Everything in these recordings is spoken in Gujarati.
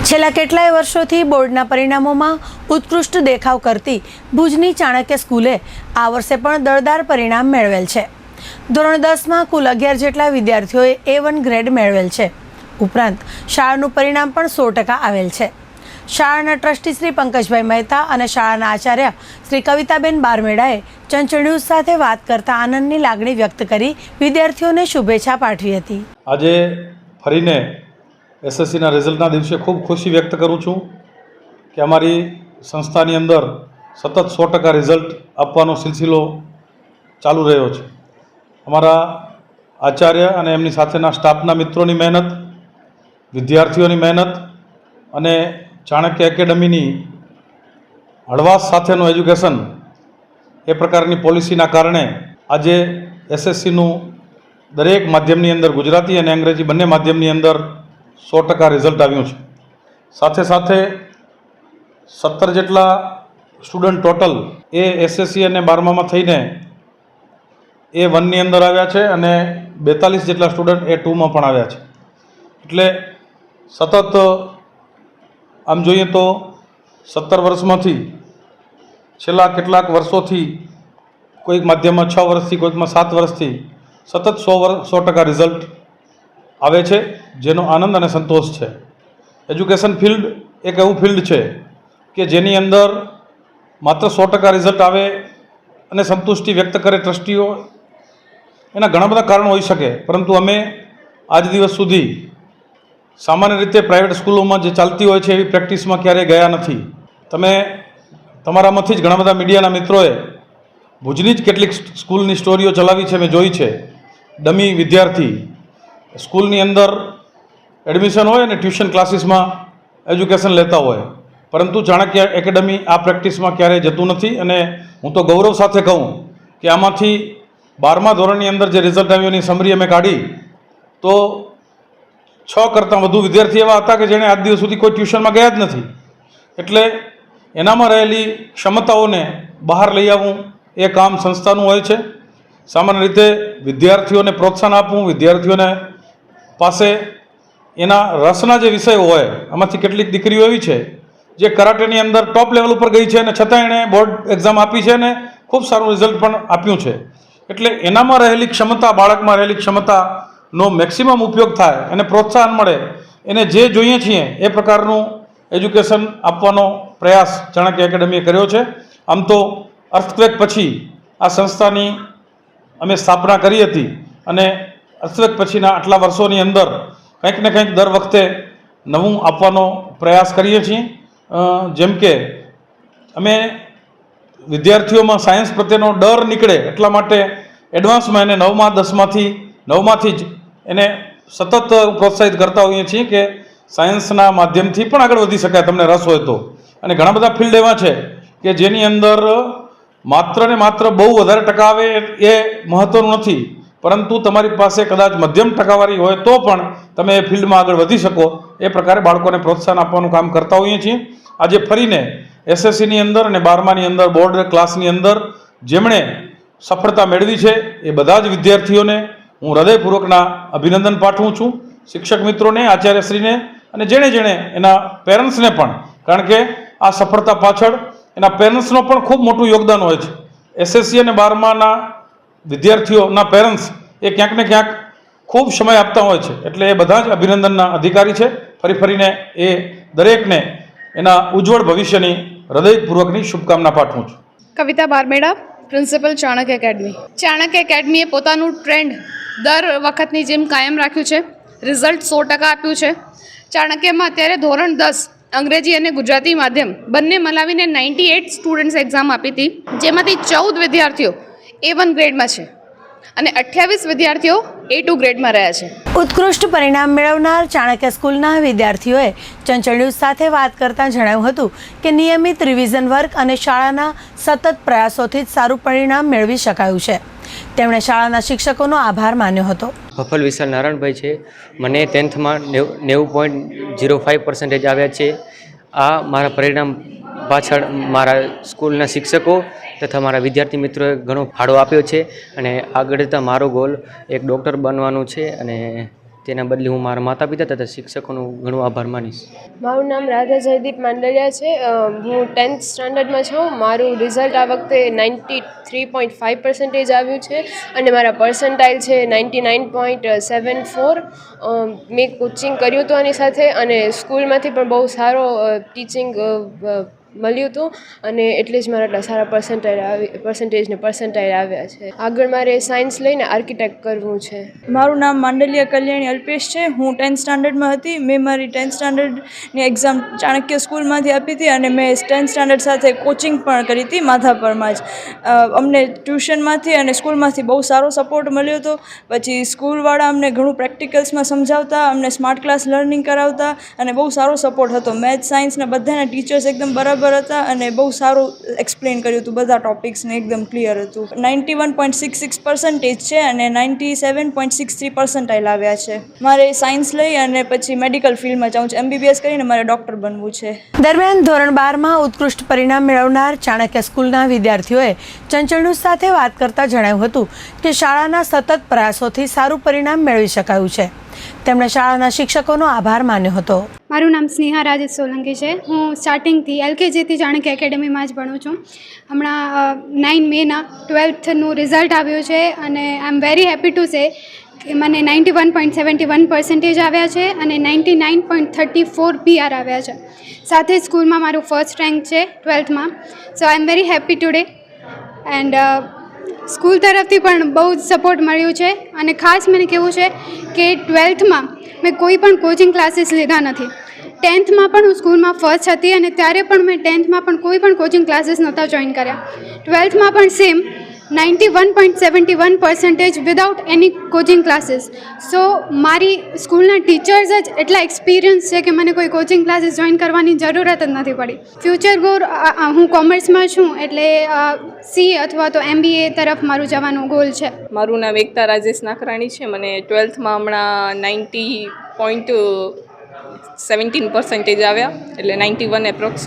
છેલ્લા કેટલાય વર્ષોથી બોર્ડના પરિણામોમાં ઉત્કૃષ્ટ દેખાવ કરતી ભુજની ચાણક્ય સ્કૂલે આ વર્ષે પણ દળદાર પરિણામ મેળવેલ છે. ધોરણ 10માં કુલ 11 જેટલા વિદ્યાર્થીઓએ A1 ગ્રેડ મેળવેલ છે. ઉપરાંત શાળાનું પરિણામ પણ 100% આવેલ છે. શાળાના ટ્રસ્ટી શ્રી પંકજભાઈ મહેતા અને શાળાના આચાર્ય શ્રી કવિતાબેન બારમેડાએ ચંચળ ન્યૂઝ સાથે વાત કરતા આનંદની લાગણી વ્યક્ત કરી વિદ્યાર્થીઓને શુભેચ્છા પાઠવી હતી. આજે ફરીને એસએસસીના રિઝલ્ટના દિવસે ખૂબ ખુશી વ્યક્ત કરું છું કે અમારી સંસ્થાની અંદર સતત 100% રિઝલ્ટ આપવાનો સિલસિલો ચાલુ રહ્યો છે. અમારા આચાર્ય અને એમની સાથેના સ્ટાફના મિત્રોની મહેનત, વિદ્યાર્થીઓની મહેનત અને ચાણક્ય એકેડમીની હળવાશ સાથેનું એજ્યુકેશન એ પ્રકારની પોલિસીના કારણે આજે એસએસસીનું દરેક માધ્યમની અંદર ગુજરાતી અને અંગ્રેજી બંને માધ્યમની અંદર 100% રિઝલ્ટ આવ્યું છે. સાથે સાથે 17 જેટલા સ્ટુડન્ટ ટોટલ એ એસએસસી અને 12મામાં થઈને A1ની અંદર આવ્યા છે અને 42 જેટલા સ્ટુડન્ટ A2માં પણ આવ્યા છે. એટલે સતત આમ જોઈએ તો 17 વર્ષમાંથી છેલ્લા કેટલાક વર્ષોથી કોઈક માધ્યમમાં 6 વર્ષથી, કોઈકમાં 7 વર્ષથી સતત 100% રિઝલ્ટ આવે છે, જેનો આનંદ અને સંતોષ છે. એજ્યુકેશન ફિલ્ડ એક એવું ફિલ્ડ છે કે જેની અંદર માત્ર 100% રિઝલ્ટ આવે અને સંતુષ્ટિ વ્યક્ત કરે ટ્રસ્ટીઓ, એના ઘણા બધા કારણો હોઈ શકે, પરંતુ અમે આજ દિવસ સુધી સામાન્ય રીતે પ્રાઇવેટ સ્કૂલોમાં જે ચાલતી હોય છે એવી પ્રેક્ટિસમાં ક્યારેય ગયા નથી. તમે તમારામાંથી જ ઘણા બધા મીડિયાના મિત્રોએ ભુજની જ કેટલીક સ્કૂલની સ્ટોરીઓ ચલાવી છે, મેં જોઈ છે. ડમી વિદ્યાર્થી સ્કૂલની અંદર એડમિશન હોય અને ટ્યુશન ક્લાસીસમાં એજ્યુકેશન લેતા હોય, પરંતુ ચાણક્ય એકેડમી આ પ્રેક્ટિસમાં ક્યારેય જતું નથી. અને હું તો ગૌરવ સાથે કહું કે આમાંથી 12મા ધોરણની અંદર જે રિઝલ્ટ આવ્યું એની સમરી અમે કાઢી તો 6 કરતાં વધુ વિદ્યાર્થી એવા હતા કે જેણે આજ દિવસ સુધી કોઈ ટ્યુશનમાં ગયા જ નથી. એટલે એનામાં રહેલી ક્ષમતાઓને બહાર લઈ આવવું એ કામ સંસ્થાનું હોય છે. સામાન્ય રીતે વિદ્યાર્થીઓને પ્રોત્સાહન આપવું, વિદ્યાર્થીઓને પાસે એના રસના જે વિષયો હોય, આમાંથી કેટલીક દીકરીઓ એવી છે જે કરાટેની અંદર ટોપ લેવલ ઉપર ગઈ છે અને છતાં એણે બોર્ડ એક્ઝામ આપી છે અને ખૂબ સારું રિઝલ્ટ પણ આપ્યું છે. એટલે એનામાં રહેલી ક્ષમતા, બાળકમાં રહેલી ક્ષમતાનો મેક્સિમમ ઉપયોગ થાય અને પ્રોત્સાહન મળે, એને જે જોઈએ છીએ એ પ્રકારનું એજ્યુકેશન આપવાનો પ્રયાસ ચાણક્ય એકેડમીએ કર્યો છે. આમ તો અર્થક્વેક પછી આ સંસ્થાની અમે સ્થાપના કરી હતી અને અર્થક્વેક પછીના આટલા વર્ષોની અંદર કંઈક ને કંઈક દર વખતે નવું આપવાનો પ્રયાસ કરીએ છીએ. જેમ કે અમે વિદ્યાર્થીઓમાં સાયન્સ પ્રત્યેનો ડર નીકળે એટલા માટે એડવાન્સમાં એને 9માંથી જ એને સતત પ્રોત્સાહિત કરતા હોઈએ છીએ કે સાયન્સના માધ્યમથી પણ આગળ વધી શકાય તમને રસ હોય તો. અને ઘણા બધા ફિલ્ડ એવા છે કે જેની અંદર માત્ર ને માત્ર બહુ વધારે ટકા આવે એ મહત્ત્વનું નથી, પરંતુ તમારી પાસે કદાચ મધ્યમ ટકાવારી હોય તો પણ તમે એ ફિલ્ડમાં આગળ વધી શકો, એ પ્રકારે બાળકોને પ્રોત્સાહન આપવાનું કામ કરતા હોઈએ છીએ. આજે ફરીને એસએસસીની અંદર અને 12માની અંદર બોર્ડ ક્લાસની અંદર જેમણે સફળતા મેળવી છે એ બધા જ વિદ્યાર્થીઓને હું હૃદયપૂર્વકના અભિનંદન પાઠવું છું. શિક્ષક મિત્રોને, આચાર્યશ્રીને અને જેણે એના પેરેન્ટ્સને પણ, કારણ કે આ સફળતા પાછળ એના પેરેન્ટ્સનો પણ ખૂબ મોટું યોગદાન હોય છે. એસએસસી અને 12માના વિદ્યાર્થીઓના પેરેન્ટ્સ એ ક્યાંક ને ક્યાંક ખૂબ સમય આપતા હોય છે. એટલે એ બધા જ અભિનંદનના અધિકારી છે. ફરીને એ દરેકને એના ઉજ્જવળ ભવિષ્યની હૃદયપૂર્વકની શુભકામના પાઠવું છું. કવિતા બારમેડા, પ્રિન્સિપલ ચાણક્ય એકેડમી. ચાણક્ય એકેડમીએ પોતાનું ટ્રેન્ડ દર વખતની જેમ કાયમ રાખ્યું છે. રિઝલ્ટ 100% આપ્યું છે. ચાણક્યમાં અત્યારે ધોરણ 10 અંગ્રેજી અને ગુજરાતી માધ્યમ બંને મલાવીને 98 સ્ટુડન્ટ્સ એક્ઝામ આપી હતી, જેમાંથી 14 વિદ્યાર્થીઓ A1 ગ્રેડમાં છે અને 28 વિદ્યાર્થીઓ A2 ગ્રેડમાં રહ્યા છે. ઉત્કૃષ્ટ પરિણામ મેળવનાર ચાણક્ય સ્કૂલના વિદ્યાર્થીઓએ ચંચળ ન્યૂઝ સાથે વાત કરતાં જણાવ્યું હતું કે નિયમિત રિવિઝન વર્ક અને શાળાના સતત પ્રયાસોથી જ સારું પરિણામ મેળવી શકાયું છે. તેમણે શાળાના શિક્ષકોનો આભાર માન્યો હતો. હફલ વિશાલ નારાયણભાઈ છે. મને 10thમાં 90.05% આવ્યા છે. આ મારા પરિણામ પાછળ મારા સ્કૂલના શિક્ષકો તથા મારા વિદ્યાર્થી મિત્રોએ ઘણો ફાળો આપ્યો છે અને આગળ જતાં મારો ગોલ એક ડૉક્ટર બનવાનું છે અને તેના બદલે હું મારા માતા પિતા તથા શિક્ષકોનો ઘણો આભાર માનીશ. મારું નામ રાધા જયદીપ માંડલિયા છે. હું 10th સ્ટાન્ડર્ડમાં છું. મારું રિઝલ્ટ આ વખતે 93.5% આવ્યું છે અને મારા પર્સન્ટાઇલ છે 99.74. મેં કોચિંગ કર્યું હતું આની સાથે અને સ્કૂલમાંથી પણ બહુ સારો ટીચિંગ મળ્યું હતું અને એટલે જ મારા આટલા સારા પર્સન્ટેજ આવ્યા છે. આગળ મારે સાયન્સ લઈને આર્કિટેક્ટ કરવું છે. મારું નામ માંડલિયા કલ્યાણી અલ્પેશ છે. હું 10th સ્ટાન્ડર્ડમાં હતી. મેં મારી 10th સ્ટાન્ડર્ડની એક્ઝામ ચાણક્ય સ્કૂલમાંથી આપી હતી અને મેં 10th સ્ટાન્ડર્ડ સાથે કોચિંગ પણ કરી હતી માધાપરમાં જ. અમને ટ્યુશનમાંથી અને સ્કૂલમાંથી બહુ સારો સપોર્ટ મળ્યો હતો. પછી સ્કૂલવાળા અમને ઘણું પ્રેક્ટિકલ્સમાં સમજાવતા, અમને સ્માર્ટ ક્લાસ લર્નિંગ કરાવતા અને બહુ સારો સપોર્ટ હતો. મેથ્સ સાયન્સના બધાના ટીચર્સ એકદમ બરાબર હતા અને બહુ સારું એક્સપ્લેન કર્યું હતું. બધા ટોપિક્સને એકદમ ક્લિયર હતું. 91.66% છે અને 97.63% આવ્યા છે. મારે સાયન્સ લઈ અને પછી મેડિકલ ફિલ્ડમાં જાઉં છું. MBBS કરીને મારે ડૉક્ટર બનવું છે. દરમિયાન ધોરણ 12માં ઉત્કૃષ્ટ પરિણામ મેળવનાર ચાણક્ય સ્કૂલના વિદ્યાર્થીઓએ ચંચળ ન્યૂઝ સાથે વાત કરતા જણાવ્યું હતું કે શાળાના સતત પ્રયાસોથી સારું પરિણામ મેળવી શકાયું છે. તેમણે શાળાના શિક્ષકોનો આભાર માન્યો હતો. મારું નામ સ્નેહા રાજેશ સોલંકી છે. હું સ્ટાર્ટિંગથી LKGથી ચાણક્ય એકેડેમીમાં જ ભણું છું. હમણાં 9 મેના 12થનું રિઝલ્ટ આવ્યું છે અને I am very happy to say કે મને 91.71% આવ્યા છે અને 99.34 PR આવ્યા છે. સાથે જ સ્કૂલમાં મારું ફર્સ્ટ રેન્ક છે 12થમાં. So I am very happy today and school તરફથી પણ બહુ જ સપોર્ટ મળ્યું છે અને ખાસ મને કહેવું છે કે 12થમાં મેં કોઈ પણ કોચિંગ ક્લાસીસ લીધા નથી. 10થમાં પણ હું સ્કૂલમાં ફર્સ્ટ હતી અને ત્યારે પણ મેં 10થમાં પણ કોઈ પણ કોચિંગ ક્લાસીસ નહોતા જોઈન કર્યા. 12થમાં પણ same 91.71% without any coaching classes. So મારી સ્કૂલના ટીચર્સ જ એટલા એક્સપિરિયન્સ છે કે મને કોઈ કોચિંગ ક્લાસીસ જોઈન કરવાની જરૂરત જ નથી પડી. ફ્યુચર ગોલ હું કોમર્સમાં છું એટલે CA અથવા તો MBA તરફ મારું જવાનો ગોલ છે. મારું નામ એકતા રાજેશ નાકરાણી છે. મને 12થમાં હમણાં 90.17% આવ્યા એટલે 91 એપ્રોક્સ.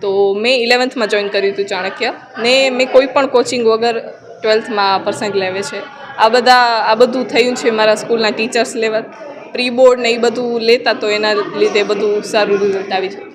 તો મેં 11થમાં જોઈન કર્યું હતું ચાણક્ય ને મેં કોઈ પણ કોચિંગ વગર 12થમાં પર્સન્ટ લાવે છે. આ બધું થયું છે મારા સ્કૂલના ટીચર્સ લેવા. પ્રી બોર્ડ ને એ બધું લેતા તો એના લીધે બધું સારું રિઝલ્ટ આવી છે.